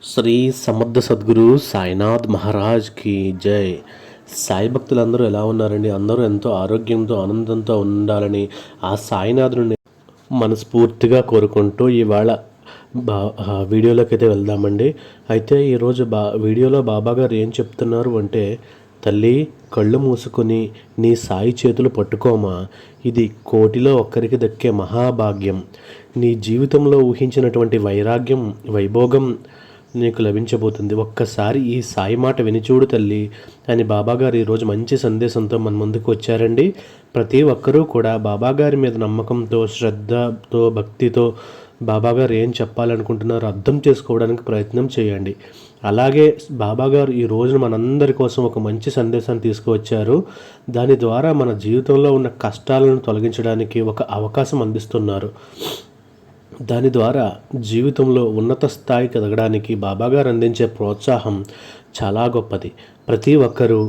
శ్రీ సమర్థ సద్గురు సాయినాథ్ మహారాజ్కి జై. సాయి భక్తులందరూ ఎలా ఉన్నారండి? అందరూ ఎంతో ఆరోగ్యంతో ఆనందంతో ఉండాలని ఆ సాయినాథుని మనస్ఫూర్తిగా కోరుకుంటూ ఇవాళ వీడియోలోకి అయితే వెళ్దామండి. అయితే ఈరోజు వీడియోలో బాబా గారు ఏం చెప్తున్నారు అంటే, తల్లి కళ్ళు మూసుకొని నీ సాయి చేతులు పట్టుకోమా, ఇది కోటిలో ఒక్కరికి దక్కే మహాభాగ్యం. నీ జీవితంలో ఊహించినటువంటి వైరాగ్యం వైభోగం నీకు లభించబోతుంది. ఒక్కసారి ఈ సాయి మాట వినిచూడు తల్లి అని బాబాగారు ఈరోజు మంచి సందేశంతో మన ముందుకు వచ్చారండి. ప్రతి ఒక్కరూ కూడా బాబాగారి మీద నమ్మకంతో, శ్రద్ధతో, భక్తితో బాబాగారు ఏం చెప్పాలనుకుంటున్నారో అర్థం చేసుకోవడానికి ప్రయత్నం చేయండి. అలాగే బాబాగారు ఈ రోజున మనందరి కోసం ఒక మంచి సందేశాన్ని తీసుకువచ్చారు. దాని ద్వారా మన జీవితంలో ఉన్న కష్టాలను తొలగించడానికి ఒక అవకాశం అందిస్తున్నారు. దాని ద్వారా జీవితంలో ఉన్నత స్థాయికి ఎదగడానికి బాబాగారు అందించే ప్రోత్సాహం చాలా గొప్పది. ప్రతి ఒక్కరూ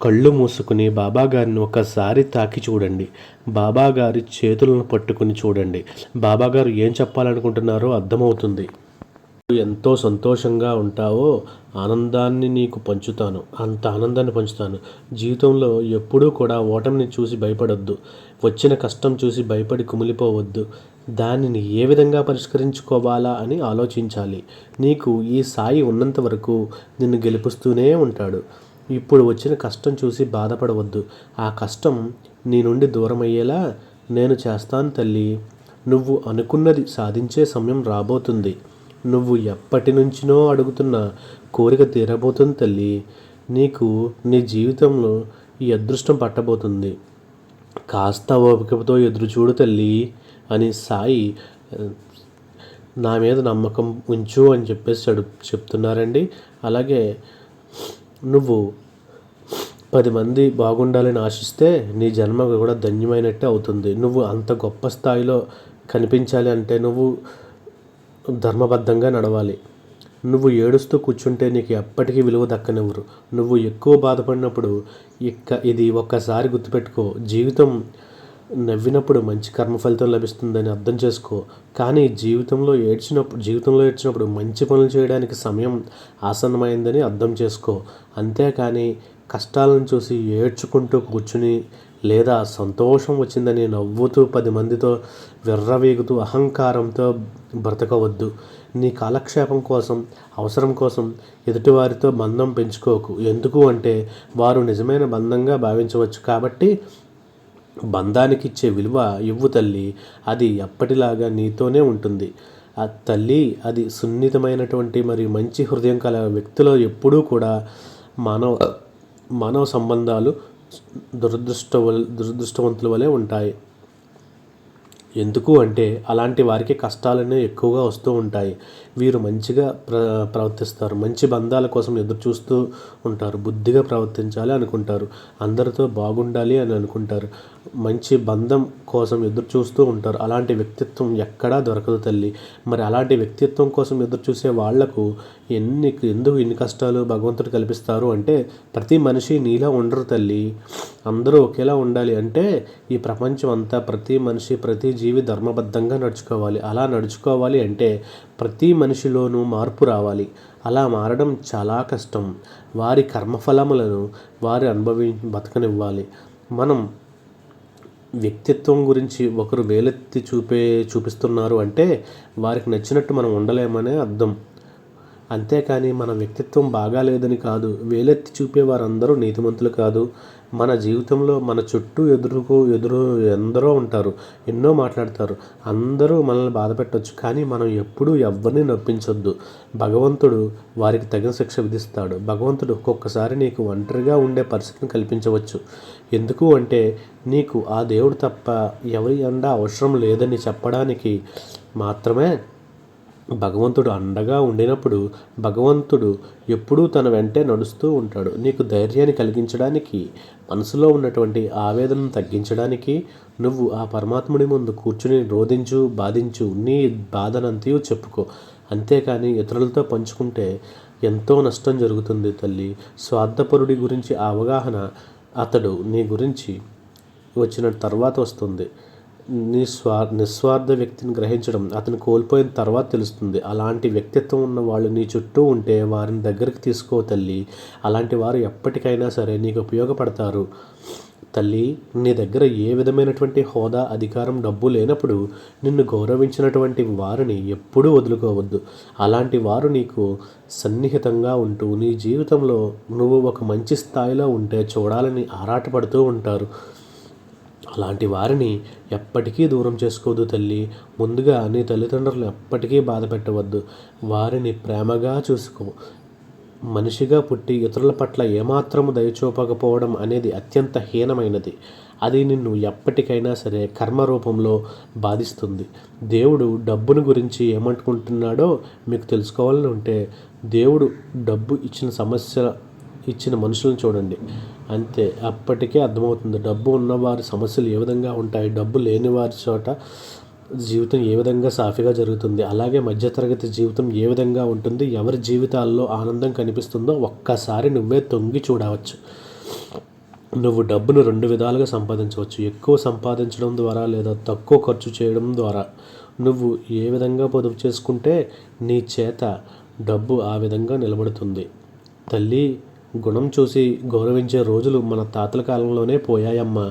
కళ్ళు మూసుకుని బాబాగారిని ఒకసారి తాకి చూడండి. బాబాగారి చేతులను పట్టుకుని చూడండి. బాబాగారు ఏం చెప్పాలనుకుంటున్నారో అర్థమవుతుంది. ఎంతో సంతోషంగా ఉంటావో ఆనందాన్ని నీకు పంచుతాను, అంత ఆనందాన్ని పంచుతాను. జీవితంలో ఎప్పుడూ కూడా ఓటమిని చూసి భయపడొద్దు. వచ్చిన కష్టం చూసి భయపడి కుమిలిపోవద్దు. దానిని ఏ విధంగా పరిష్కరించుకోవాలా అని ఆలోచించాలి. నీకు ఈ సాయి ఉన్నంత వరకు నిన్ను గెలిపిస్తూనే ఉంటాడు. ఇప్పుడు వచ్చిన కష్టం చూసి బాధపడవద్దు. ఆ కష్టం నీ నుండి దూరం అయ్యేలా నేను చేస్తాను తల్లి. నువ్వు అనుకున్నది సాధించే సమయం రాబోతుంది. నువ్వు ఎప్పటి నుంచినో అడుగుతున్న కోరిక తీరబోతుంది తల్లి. నీకు నీ జీవితంలో ఈ అదృష్టం పట్టబోతుంది. కాస్త ఓపికతో ఎదురుచూడు తల్లి అని సాయి నా మీద నమ్మకం ఉంచు అని చెప్పేసి చెప్తున్నారండి. అలాగే నువ్వు 10 మంది బాగుండాలని ఆశిస్తే నీ జన్మ కూడా ధన్యమైనట్టే అవుతుంది. నువ్వు అంత గొప్ప స్థాయిలో కనిపించాలి అంటే నువ్వు ధర్మబద్ధంగా నడవాలి. నువ్వు ఏడుస్తూ కూర్చుంటే నీకు ఎప్పటికీ విలువ దక్కనివ్వరు. నువ్వు ఎక్కువ బాధపడినప్పుడు ఇది ఒక్కసారి గుర్తుపెట్టుకో. నవ్వినప్పుడు మంచి కర్మ ఫలితం లభిస్తుందని అర్థం చేసుకో. కానీ జీవితంలో ఏడ్చినప్పుడు మంచి పనులు చేయడానికి సమయం ఆసన్నమైందని అర్థం చేసుకో. అంతేకాని కష్టాలను చూసి ఏడ్చుకుంటూ కూర్చుని లేదా సంతోషం వచ్చిందని నవ్వుతూ 10 మందితో విర్రవీగుతూ అహంకారంతో బ్రతకవద్దు. నీ కాలక్షేపం కోసం, అవసరం కోసం ఎదుటివారితో బంధం పెంచుకోకు. ఎందుకు అంటే వారు నిజమైన బంధంగా భావించవచ్చు. కాబట్టి బంధానికి ఇచ్చే విలువ ఇవ్వు తల్లి. అది ఎప్పటిలాగా నీతోనే ఉంటుంది. ఆ తల్లి అది సున్నితమైనటువంటి మరియు మంచి హృదయం కల వ్యక్తులు ఎప్పుడూ కూడా మానవ సంబంధాలు దురదృష్టవంతుల వలె ఉంటాయి. ఎందుకు అంటే అలాంటి వారికి కష్టాలనే ఎక్కువగా వస్తూ ఉంటాయి. వీరు మంచిగా ప్రవర్తిస్తారు. మంచి బంధాల కోసం ఎదురు చూస్తూ ఉంటారు. బుద్ధిగా ప్రవర్తించాలి అనుకుంటారు. అందరితో బాగుండాలి అని అనుకుంటారు. మంచి బంధం కోసం ఎదురు చూస్తూ ఉంటారు. అలాంటి వ్యక్తిత్వం ఎక్కడా దొరకదు తల్లి. మరి అలాంటి వ్యక్తిత్వం కోసం ఎదురు చూసే వాళ్లకు ఎందుకు ఇన్ని కష్టాలు భగవంతుడు కల్పిస్తారు అంటే, ప్రతి మనిషి నీలా ఉండరు తల్లి. అందరూ ఒకేలా ఉండాలి అంటే ఈ ప్రపంచం అంతా ప్రతి మనిషి, ప్రతి జీవి ధర్మబద్ధంగా నడుచుకోవాలి. అలా నడుచుకోవాలి అంటే ప్రతి మనిషిలోనూ మార్పు రావాలి. అలా మారడం చాలా కష్టం. వారి కర్మఫలములను వారి బతకనివ్వాలి. మనం వ్యక్తిత్వం గురించి ఒకరు వేలెత్తి చూపిస్తున్నారు అంటే వారికి నచ్చినట్టు మనం ఉండలేమనే అర్థం. అంతేకాని మన వ్యక్తిత్వం బాగాలేదని కాదు. వేలెత్తి చూపే వారందరూ నీతిమంతులు కాదు. మన జీవితంలో మన చుట్టూ ఎందరో ఉంటారు. ఎన్నో మాట్లాడతారు. అందరూ మనల్ని బాధ పెట్టవచ్చు. కానీ మనం ఎప్పుడూ ఎవరిని నొప్పించొద్దు. భగవంతుడు వారికి తగిన శిక్ష విధిస్తాడు. భగవంతుడు ఒక్కొక్కసారి నీకు ఒంటరిగా ఉండే పరిస్థితిని కల్పించవచ్చు. ఎందుకు అంటే నీకు ఆ దేవుడు తప్ప ఎవరి అండ అవసరం లేదని చెప్పడానికి మాత్రమే. భగవంతుడు అండగా ఉండినప్పుడు భగవంతుడు ఎప్పుడూ తన వెంటే నడుస్తూ ఉంటాడు. నీకు ధైర్యాన్ని కలిగించడానికి, మనసులో ఉన్నటువంటి ఆవేదనను తగ్గించడానికి నువ్వు ఆ పరమాత్ముడి ముందు కూర్చుని రోధించు, బాధించు, నీ బాధనంతయు చెప్పుకో. అంతేకాని ఇతరులతో పంచుకుంటే ఎంతో నష్టం జరుగుతుంది తల్లి. స్వార్థపరుడి గురించి అవగాహన అతడు నీ గురించి వచ్చిన తర్వాత వస్తుంది. నిస్వార్థ వ్యక్తిని గ్రహించడం అతను కోల్పోయిన తర్వాత తెలుస్తుంది. అలాంటి వ్యక్తిత్వం ఉన్న వాళ్ళు నీ చుట్టూ ఉంటే వారిని దగ్గరికి తీసుకో తల్లి. అలాంటి వారు ఎప్పటికైనా సరే నీకు ఉపయోగపడతారు. తల్లి, నీ దగ్గర ఏ విధమైనటువంటి హోదా, అధికారం, డబ్బు లేనప్పుడు నిన్ను గౌరవించినటువంటి వారిని ఎప్పుడూ వదులుకోవద్దు. అలాంటి వారు నీకు సన్నిహితంగా ఉంటూ నీ జీవితంలో నువ్వు ఒక మంచి స్థాయిలో ఉంటే చూడాలని ఆరాటపడుతూ ఉంటారు. అలాంటి వారిని ఎప్పటికీ దూరం చేసుకోవద్దు తల్లి. ముందుగా నీ తల్లిదండ్రులు ఎప్పటికీ బాధ పెట్టవద్దు. వారిని ప్రేమగా చూసుకో. మనిషిగా పుట్టి ఇతరుల పట్ల ఏమాత్రము దయచూపకపోవడం అనేది అత్యంత హీనమైనది. అది నిన్ను ఎప్పటికైనా సరే కర్మ రూపంలో బాధిస్తుంది. దేవుడు డబ్బును గురించి ఏమనుకుంటున్నాడో మీకు తెలుసుకోవాలని ఉంటే దేవుడు డబ్బు ఇచ్చిన మనుషులను చూడండి. అంతే, అప్పటికే అర్థమవుతుంది డబ్బు ఉన్నవారి సమస్యలు ఏ విధంగా ఉంటాయి, డబ్బు లేని వారి చోట జీవితం ఏ విధంగా సాఫీగా జరుగుతుంది. అలాగే మధ్యతరగతి జీవితం ఏ విధంగా ఉంటుంది, ఎవరి జీవితాల్లో ఆనందం కనిపిస్తుందో ఒక్కసారి నువ్వే తొంగి చూడవచ్చు. నువ్వు డబ్బును 2 విధాలుగా సంపాదించవచ్చు. ఎక్కువ సంపాదించడం ద్వారా లేదా తక్కువ ఖర్చు చేయడం ద్వారా. నువ్వు ఏ విధంగా పొదుపు చేసుకుంటే నీ చేత డబ్బు ఆ విధంగా నిలబడుతుంది. తల్లి, గుణం చూసి గౌరవించే రోజులు మన తాతల కాలంలోనే పోయాయమ్మా.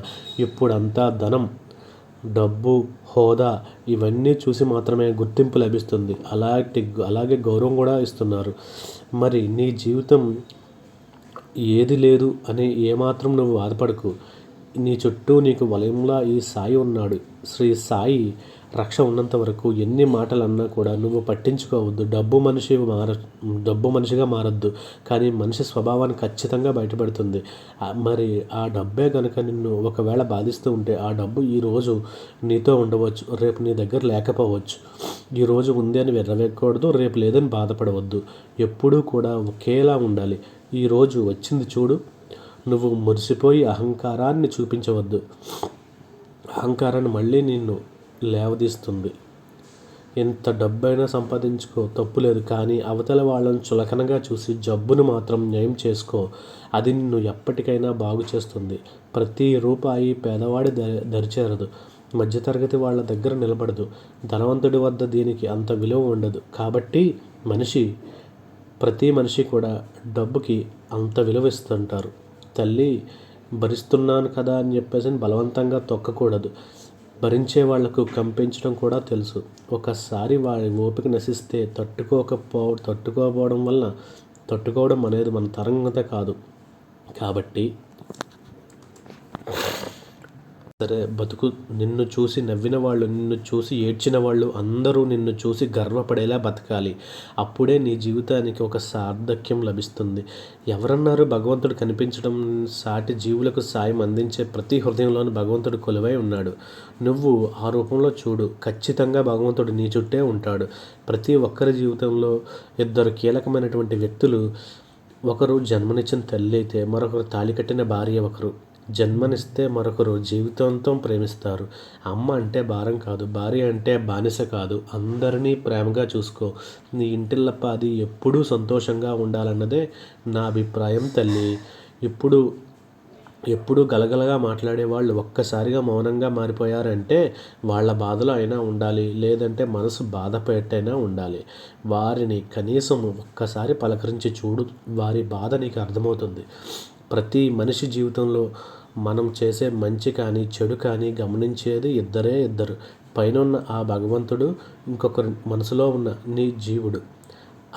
ఇప్పుడంతా ధనం, డబ్బు, హోదా ఇవన్నీ చూసి మాత్రమే గుర్తింపు లభిస్తుంది. అలాగే గౌరవం కూడా ఇస్తున్నారు. మరి నీ జీవితం ఏది లేదు అని ఏమాత్రం నువ్వు బాధపడకు. నీ చుట్టూ నీకు వలయంలా ఈ సాయి ఉన్నాడు. శ్రీ సాయి రక్ష ఉన్నంత వరకు ఎన్ని మాటలు అన్నా కూడా నువ్వు పట్టించుకోవద్దు. డబ్బు మనిషిగా మారద్దు, కానీ మనిషి స్వభావాన్ని ఖచ్చితంగా బయటపడుతుంది. మరి ఆ డబ్బే కనుక నిన్ను ఒకవేళ బాధిస్తూ ఉంటే ఆ డబ్బు ఈరోజు నీతో ఉండవచ్చు, రేపు నీ దగ్గర లేకపోవచ్చు. ఈరోజు ఉంది అని విర్రవేయకూడదు, రేపు లేదని బాధపడవద్దు. ఎప్పుడూ కూడా ఒకేలా ఉండాలి. ఈరోజు వచ్చింది చూడు. నువ్వు మురిసిపోయి అహంకారాన్ని చూపించవద్దు. అహంకారాన్ని మళ్ళీ నిన్ను లేవదీస్తుంది. ఎంత డబ్బైనా సంపాదించుకో, తప్పు లేదు, కానీ అవతల వాళ్ళని చులకనగా చూసి జబ్బును మాత్రం నయం చేసుకో. అది నిన్ను ఎప్పటికైనా బాగు చేస్తుంది. ప్రతి రూపాయి పేదవాడి దరిచేరదు, మధ్యతరగతి వాళ్ళ దగ్గర నిలబడదు. ధనవంతుడి వద్ద దీనికి అంత విలువ ఉండదు. కాబట్టి ప్రతి మనిషి కూడా డబ్బుకి అంత విలువ ఇస్తుంటారు. తల్లి, భరిస్తున్నాను కదా అని చెప్పేసి బలవంతంగా తొక్కకూడదు. భరించే వాళ్లకు కంపించడం కూడా తెలుసు. ఒకసారి వారి ఓపిక నశిస్తే తట్టుకోవడం అనేది మన తరంగత కాదు. కాబట్టి సరే, బతుకు. నిన్ను చూసి నవ్విన వాళ్ళు, నిన్ను చూసి ఏడ్చిన వాళ్ళు అందరూ నిన్ను చూసి గర్వపడేలా బతకాలి. అప్పుడే నీ జీవితానికి ఒక సార్థక్యం లభిస్తుంది. ఎవరన్నారు భగవంతుడు కనిపించడం? సాటి జీవులకు సాయం అందించే ప్రతి హృదయంలోనూ భగవంతుడు కొలువై ఉన్నాడు. నువ్వు ఆ రూపంలో చూడు. ఖచ్చితంగా భగవంతుడు నీ చుట్టే ఉంటాడు. ప్రతి ఒక్కరి జీవితంలో 2 కీలకమైనటువంటి వ్యక్తులు. ఒకరు జన్మనిచ్చిన తల్లి అయితే మరొకరు తాళి కట్టిన భార్య. ఒకరు జన్మనిస్తే మరొకరు జీవితాంతం ప్రేమిస్తారు. అమ్మ అంటే భారం కాదు, భార్య అంటే బానిస కాదు. అందరినీ ప్రేమగా చూసుకో. నీ ఇంటిల్లపాది ఎప్పుడూ సంతోషంగా ఉండాలన్నదే నా అభిప్రాయం తల్లి. ఎప్పుడు గలగలగా మాట్లాడేవాళ్ళు ఒక్కసారిగా మౌనంగా మారిపోయారంటే వాళ్ళ బాధలో అయినా ఉండాలి, లేదంటే మనసు బాధ పెట్టైనా ఉండాలి. వారిని కనీసం ఒక్కసారి పలకరించి చూడు. వారి బాధ నీకు అర్థమవుతుంది. ప్రతి మనిషి జీవితంలో మనం చేసే మంచి కానీ చెడు కానీ గమనించేది ఇద్దరు. పైనున్న ఆ భగవంతుడు, ఇంకొకరు మనసులో ఉన్న నీ జీవుడు.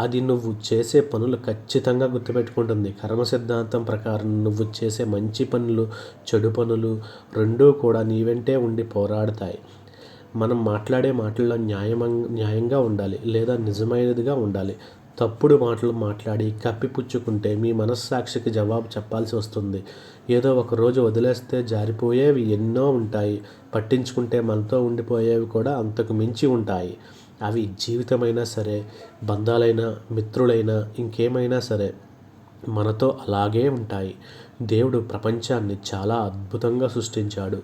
అది నువ్వు చేసే పనులు ఖచ్చితంగా గుర్తుపెట్టుకుంటుంది. కర్మ సిద్ధాంతం ప్రకారం నువ్వు చేసే మంచి పనులు, చెడు పనులు రెండూ కూడా నీ వెంటే ఉండి పోరాడతాయి. మనం మాట్లాడే మాటల్లో న్యాయంగా ఉండాలి, లేదా నిజమైనదిగా ఉండాలి. తప్పుడు మాటలు మాట్లాడి కప్పిపుచ్చుకుంటే మీ మనస్సాక్షికి జవాబు చెప్పాల్సి వస్తుంది. ఏదో ఒక రోజు వదిలేస్తే జారిపోయేవి ఎన్నో ఉంటాయి. పట్టించుకుంటే మనతో ఉండిపోయేవి కూడా అంతకు మించి ఉంటాయి. అవి జీవితమైనా సరే, బంధాలైనా, మిత్రులైనా, ఇంకేమైనా సరే మనతో అలాగే ఉంటాయి. దేవుడు ప్రపంచాన్ని చాలా అద్భుతంగా సృష్టించాడు.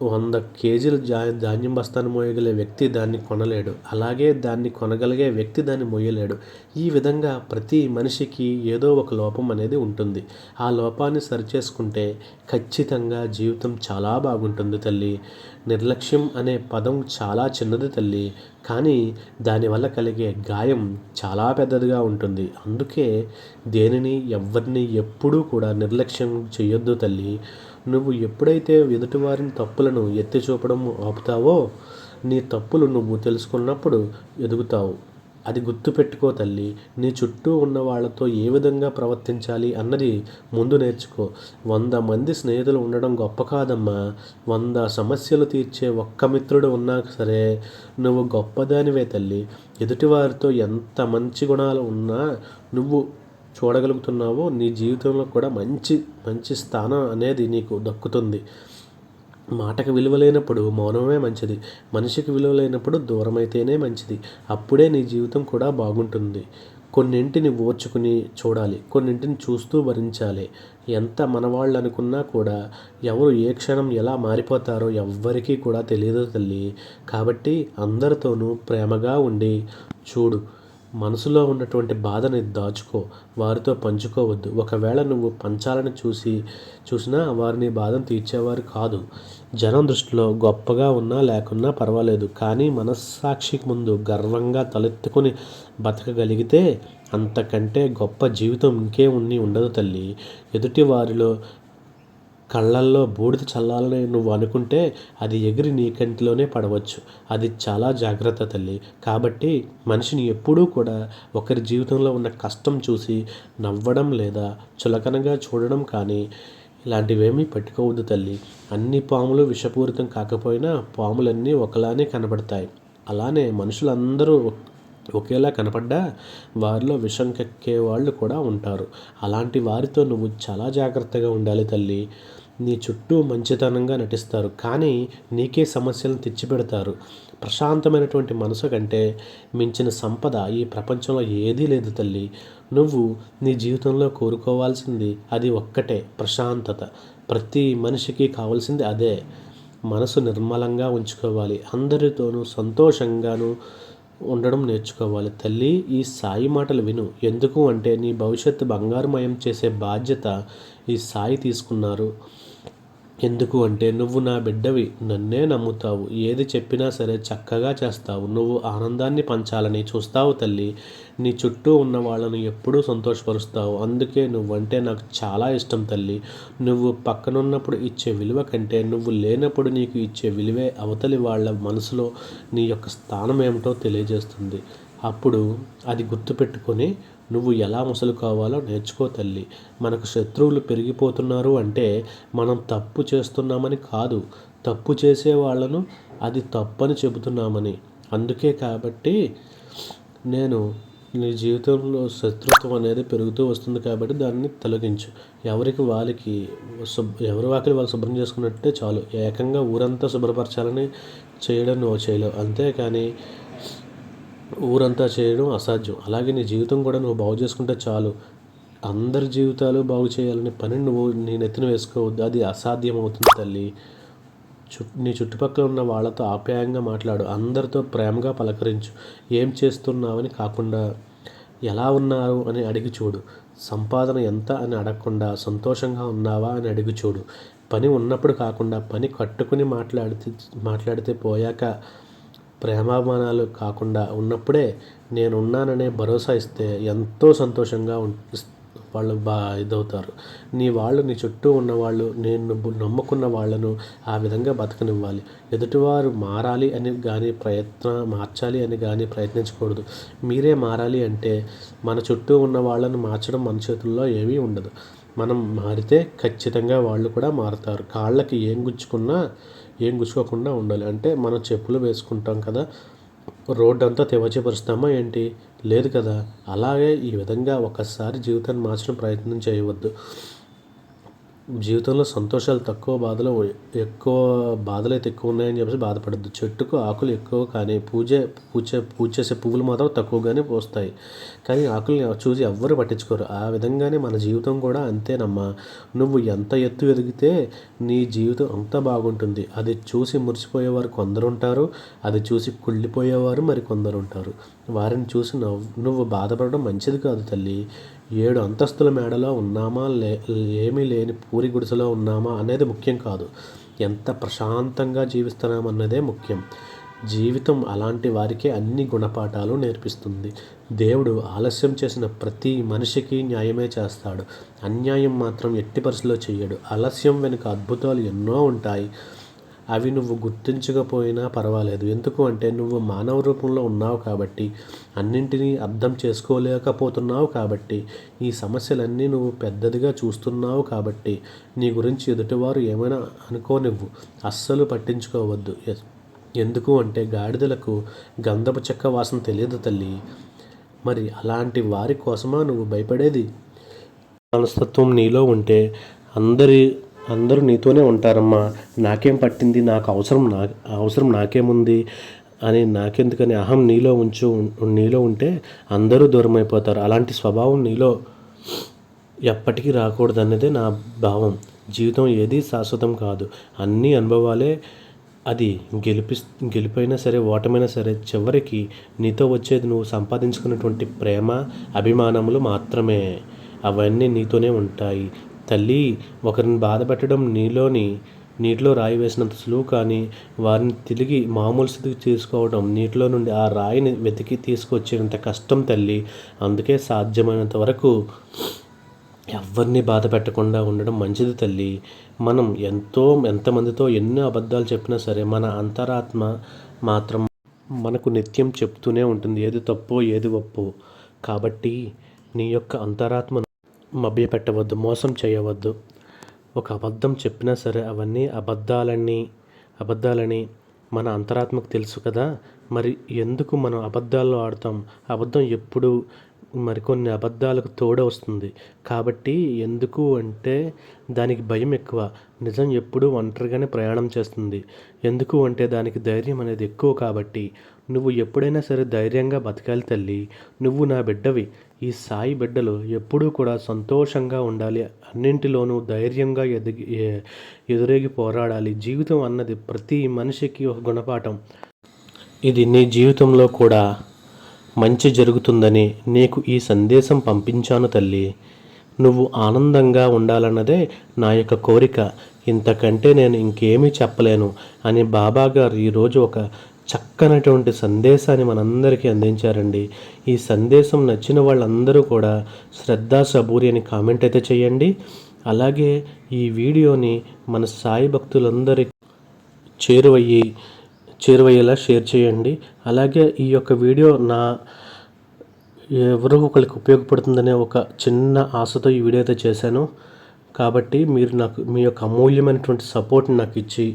100 కేజీలు ధాన్యం బస్తాను మోయగలిగే వ్యక్తి దాన్ని కొనలేడు. అలాగే దాన్ని కొనగలిగే వ్యక్తి దాన్ని మోయలేడు. ఈ విధంగా ప్రతి మనిషికి ఏదో ఒక లోపం అనేది ఉంటుంది. ఆ లోపాన్ని సరిచేసుకుంటే ఖచ్చితంగా జీవితం చాలా బాగుంటుంది తల్లి. నిర్లక్ష్యం అనే పదం చాలా చిన్నది తల్లి, కానీ దానివల్ల కలిగే గాయం చాలా పెద్దదిగా ఉంటుంది. అందుకే దేనిని ఎవ్వరిని ఎప్పుడూ కూడా నిర్లక్ష్యం చెయ్యొద్దు తల్లి. నువ్వు ఎప్పుడైతే ఎదుటివారిని తప్పులను ఎత్తి చూపడం ఆపుతావో, నీ తప్పులు నువ్వు తెలుసుకున్నప్పుడు ఎదుగుతావు. అది గుర్తుపెట్టుకో తల్లి. నీ చుట్టూ ఉన్న వాళ్ళతో ఏ విధంగా ప్రవర్తించాలి అన్నది ముందు నేర్చుకో. 100 మంది స్నేహితులు ఉండడం గొప్ప కాదమ్మా. 100 సమస్యలు తీర్చే ఒక్క మిత్రుడు ఉన్నా సరే నువ్వు గొప్పదానివే తల్లి. ఎదుటివారితో ఎంత మంచి గుణాలు ఉన్నా నువ్వు చూడగలుగుతున్నావో నీ జీవితంలో కూడా మంచి మంచి స్థానం అనేది నీకు దక్కుతుంది. మాటకు విలువ లేనప్పుడు మౌనమే మంచిది. మనిషికి విలువ లేనప్పుడు దూరమైతేనే మంచిది. అప్పుడే నీ జీవితం కూడా బాగుంటుంది. కొన్నింటిని ఓర్చుకుని చూడాలి, కొన్నింటిని చూస్తూ భరించాలి. ఎంత మనవాళ్ళు అనుకున్నా కూడా ఎవరు ఏ క్షణం ఎలా మారిపోతారో ఎవ్వరికీ కూడా తెలియదు తల్లి. కాబట్టి అందరితోనూ ప్రేమగా ఉండి చూడు. మనసులో ఉన్నటువంటి బాధని దాచుకో, వారితో పంచుకోవద్దు. ఒకవేళ నువ్వు పంచాలని చూసినా వారు నీ బాధను తీర్చేవారు కాదు. జనం దృష్టిలో గొప్పగా ఉన్నా లేకున్నా పర్వాలేదు, కానీ మనస్సాక్షికి ముందు గర్వంగా తలెత్తుకుని బతకగలిగితే అంతకంటే గొప్ప జీవితం ఉండదు తల్లి. ఎదుటి వారిలో కళ్ళల్లో బూడిద చల్లాలని నువ్వు అనుకుంటే అది ఎగిరి నీ కంటిలోనే పడవచ్చు. అది చాలా జాగ్రత్త తల్లి. కాబట్టి మనిషిని ఎప్పుడూ కూడా ఒకరి జీవితంలో ఉన్న కష్టం చూసి నవ్వడం లేదా చులకనగా చూడడం కానీ ఇలాంటివేమీ పెట్టుకోవద్దు తల్లి. అన్ని పాములు విషపూరితం కాకపోయినా పాములన్నీ ఒకలానే కనబడతాయి. అలానే మనుషులందరూ ఒకేలా కనపడ్డా వారిలో విషం కక్కే వాళ్ళు కూడా ఉంటారు. అలాంటి వారితో నువ్వు చాలా జాగ్రత్తగా ఉండాలి తల్లి. నీ చుట్టూ మంచితనంగా నటిస్తారు, కానీ నీకే సమస్యలను తెచ్చిపెడతారు. ప్రశాంతమైనటువంటి మనసు కంటే మించిన సంపద ఈ ప్రపంచంలో ఏదీ లేదు తల్లి. నువ్వు నీ జీవితంలో కోరుకోవాల్సింది అది ఒక్కటే, ప్రశాంతత. ప్రతి మనిషికి కావాల్సింది అదే. మనసు నిర్మలంగా ఉంచుకోవాలి, అందరితోనూ సంతోషంగాను ఉండడం నేర్చుకోవాలి తల్లి. ఈ సాయి మాటలు విను. ఎందుకు అంటే నీ భవిష్యత్తు బంగారుమయం చేసే బాధ్యత ఈ సాయి తీసుకున్నారు. ఎందుకు అంటే నువ్వు నా బిడ్డవి, నన్నే నమ్ముతావు, ఏది చెప్పినా సరే చక్కగా చేస్తావు, నువ్వు ఆనందాన్ని పంచాలని చూస్తావు తల్లి. నీ చుట్టూ ఉన్న వాళ్ళను ఎప్పుడూ సంతోషపరుస్తావు. అందుకే నువ్వంటే నాకు చాలా ఇష్టం తల్లి. నువ్వు పక్కనున్నప్పుడు ఇచ్చే విలువ కంటే నువ్వు లేనప్పుడు నీకు ఇచ్చే విలువే అవతలి వాళ్ళ మనసులో నీ యొక్క స్థానం ఏమిటో తెలియజేస్తుంది. అప్పుడు అది గుర్తుపెట్టుకొని నువ్వు ఎలా మసలుకోవాలో నేర్చుకో తల్లి. మనకు శత్రువులు పెరిగిపోతున్నారు అంటే మనం తప్పు చేస్తున్నామని కాదు, తప్పు చేసే వాళ్ళను అది తప్పని చెబుతున్నామని. అందుకే కాబట్టి నేను నీ జీవితంలో శత్రుత్వం అనేది పెరుగుతూ వస్తుంది కాబట్టి దాన్ని తొలగించు. ఎవరి వాకిలి వాళ్ళు శుభ్రం చేసుకున్నట్టే చాలు. ఏకంగా ఊరంతా శుభ్రపరచాలని చేయడం నువ్వు చేయలేవు. అంతేకాని ఊరంతా చేయడం అసాధ్యం. అలాగే నీ జీవితం కూడా నువ్వు బాగు చేసుకుంటే చాలు. అందరి జీవితాలు బాగు చేయాలనే పని నువ్వు నీ నెత్తిన వేసుకోవద్దు, అది అసాధ్యం అవుతుంది తల్లి. నీ చుట్టుపక్కల ఉన్న వాళ్ళతో ఆప్యాయంగా మాట్లాడు, అందరితో ప్రేమగా పలకరించు. ఏం చేస్తున్నావని కాకుండా ఎలా ఉన్నారు అని అడిగి చూడు. సంపాదన ఎంత అని అడగకుండా సంతోషంగా ఉన్నావా అని అడిగి చూడు. పని ఉన్నప్పుడు కాకుండా పని కట్టుకుని మాట్లాడితే పోయాక ప్రేమాభిమానాలు కాకుండా ఉన్నప్పుడే నేనున్నాననే భరోసా ఇస్తే ఎంతో సంతోషంగా వాళ్ళు ఇదవుతారు. నీ చుట్టూ ఉన్నవాళ్ళు నేను నమ్ముకున్న వాళ్ళను ఆ విధంగా బతకనివ్వాలి. ఎదుటివారు మారాలి అని కానీ మార్చాలి అని కానీ ప్రయత్నించకూడదు. మీరే మారాలి అంటే మన చుట్టూ ఉన్న వాళ్ళను మార్చడం మన చేతుల్లో ఏమీ ఉండదు. మనం మారితే ఖచ్చితంగా వాళ్ళు కూడా మారుతారు. కాళ్ళకి ఏం గుచ్చుకోకుండా ఉండాలి. అంటే మనం చెప్పులు వేసుకుంటాం కదా, రోడ్డు అంతా తెవచిపరుస్తామా ఏంటి? లేదు కదా. అలాగే ఈ విధంగా ఒకసారి జీవితాన్ని మార్చడం ప్రయత్నం చేయవద్దు. జీవితంలో సంతోషాలు తక్కువ, బాధలు ఎక్కువ, బాధలు అయితే ఎక్కువ ఉన్నాయని చెప్పేసి బాధపడద్దు. చెట్టుకు ఆకులు ఎక్కువ కానీ పూజ చేసే పువ్వులు మాత్రం తక్కువగానే పూస్తాయి. కానీ ఆకుల్ని చూసి ఎవ్వరు పట్టించుకోరు. ఆ విధంగానే మన జీవితం కూడా అంతేనమ్మా. నువ్వు ఎంత ఎత్తు ఎదిగితే నీ జీవితం అంత బాగుంటుంది. అది చూసి మురిసిపోయేవారు కొందరు ఉంటారు, అది చూసి కుళ్ళిపోయేవారు మరి కొందరు ఉంటారు. వారిని చూసి నువ్వు బాధపడడం మంచిది కాదు తల్లి. 7 అంతస్తుల మేడలో ఉన్నామా, ఏమీ లేని పూరి గుడిసెలో ఉన్నామా అనేది ముఖ్యం కాదు. ఎంత ప్రశాంతంగా జీవిస్తున్నామన్నదే ముఖ్యం. జీవితం అలాంటి వారికే అన్ని గుణపాఠాలు నేర్పిస్తుంది. దేవుడు ఆలస్యం చేసిన ప్రతి మనిషికి న్యాయమే చేస్తాడు. అన్యాయం మాత్రం ఎట్టి పరిస్థితిలో చెయ్యడు. ఆలస్యం వెనుక అద్భుతాలు ఎన్నో ఉంటాయి. అవి నువ్వు గుర్తించకపోయినా పర్వాలేదు. ఎందుకు అంటే నువ్వు మానవ రూపంలో ఉన్నావు కాబట్టి, అన్నింటినీ అర్థం చేసుకోలేకపోతున్నావు కాబట్టి, ఈ సమస్యలన్నీ నువ్వు పెద్దదిగా చూస్తున్నావు కాబట్టి, నీ గురించి ఎదుటివారు ఏమైనా అనుకోనివ్వు. అస్సలు పట్టించుకోవద్దు. ఎందుకు అంటే గాడిదలకు గంధపు చెక్క వాసన తెలియదు తల్లి. మరి అలాంటి వారి కోసమా నువ్వు భయపడేది? మనస్తత్వం నీలో ఉంటే అందరూ నీతోనే ఉంటారమ్మా. నాకేం పట్టింది, నాకు అవసరం నాకేముంది అని, నాకెందుకని అహం నీలో ఉంటే అందరూ దూరం అయిపోతారు. అలాంటి స్వభావం నీలో ఎప్పటికీ రాకూడదన్నదే నా భావం. జీవితం ఏది శాశ్వతం కాదు. అన్ని అనుభవాలే. అది గెలిపైనా సరే, ఓటమైనా సరే, చివరికి నీతో వచ్చేది నువ్వు సంపాదించుకున్నటువంటి ప్రేమ, అభిమానములు మాత్రమే. అవన్నీ నీతోనే ఉంటాయి తల్లి. ఒకరిని బాధ పెట్టడం నీటిలో రాయి వేసినంత సులువు, కానీ వారిని తిరిగి మామూలు స్థితికి తీసుకోవడం నీటిలో నుండి ఆ రాయిని వెతికి తీసుకొచ్చేంత కష్టం తల్లి. అందుకే సాధ్యమైనంత వరకు ఎవరిని బాధ పెట్టకుండా ఉండడం మంచిది తల్లి. మనం ఎంతమందితో ఎన్నో అబద్ధాలు చెప్పినా సరే, మన అంతరాత్మ మాత్రం మనకు నిత్యం చెప్తూనే ఉంటుంది ఏది తప్పో ఏది ఒప్పో. కాబట్టి నీ యొక్క అంతరాత్మ మభ్యపెట్టవద్దు, మోసం చేయవద్దు. ఒక అబద్ధం చెప్పినా సరే అవన్నీ అబద్ధాలని మన అంతరాత్మకు తెలుసు కదా. మరి ఎందుకు మనం అబద్ధాల్లో ఆడతాం? అబద్ధం ఎప్పుడు మరికొన్ని అబద్ధాలకు వస్తుంది. కాబట్టి ఎందుకు అంటే దానికి భయం ఎక్కువ. నిజం ఎప్పుడూ ఒంటరిగానే ప్రయాణం చేస్తుంది. ఎందుకు అంటే దానికి ధైర్యం అనేది ఎక్కువ. కాబట్టి నువ్వు ఎప్పుడైనా సరే ధైర్యంగా బతకాలి తల్లి. నువ్వు నా బిడ్డవి. ఈ సాయి బిడ్డలు ఎప్పుడూ కూడా సంతోషంగా ఉండాలి. అన్నింటిలోనూ ధైర్యంగా ఎదురేగి పోరాడాలి. జీవితం అన్నది ప్రతి మనిషికి ఒక గుణపాఠం. ఇది నీ జీవితంలో కూడా మంచి జరుగుతుందని నీకు ఈ సందేశం పంపించాను తల్లి. నువ్వు ఆనందంగా ఉండాలన్నదే నా యొక్క కోరిక. ఇంతకంటే నేను ఇంకేమీ చెప్పలేను అని బాబాగారు ఈరోజు ఒక చక్కనటువంటి సందేశాన్ని మనందరికీ అందించారండి. ఈ సందేశం నచ్చిన వాళ్ళందరూ కూడా శ్రద్ధా సబూరి అని కామెంట్ అయితే చేయండి. అలాగే ఈ వీడియోని మన సాయి భక్తులందరికీ చేరువయ్యేలా షేర్ చేయండి. అలాగే ఈ యొక్క వీడియో ఎవరో ఒకరికి ఉపయోగపడుతుందనే ఒక చిన్న ఆశతో ఈ వీడియో అయితే చేశాను. కాబట్టి మీరు నాకు మీ యొక్క అమూల్యమైనటువంటి సపోర్ట్ని నాకు ఇచ్చి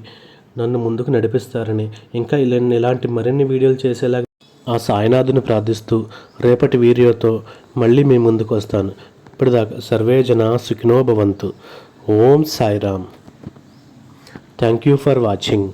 నన్ను ముందుకు నడిపిస్తారని, ఇంకా ఇలాంటి మరిన్ని వీడియోలు చేసేలాగా ఆ సాయినాథుని ప్రార్థిస్తూ రేపటి వీడియోతో మళ్ళీ మీ ముందుకు వస్తాను. ఇప్పటిదాకా సర్వే జనా సుఖినో భవంతు. ఓం Sairam. Thank you for watching.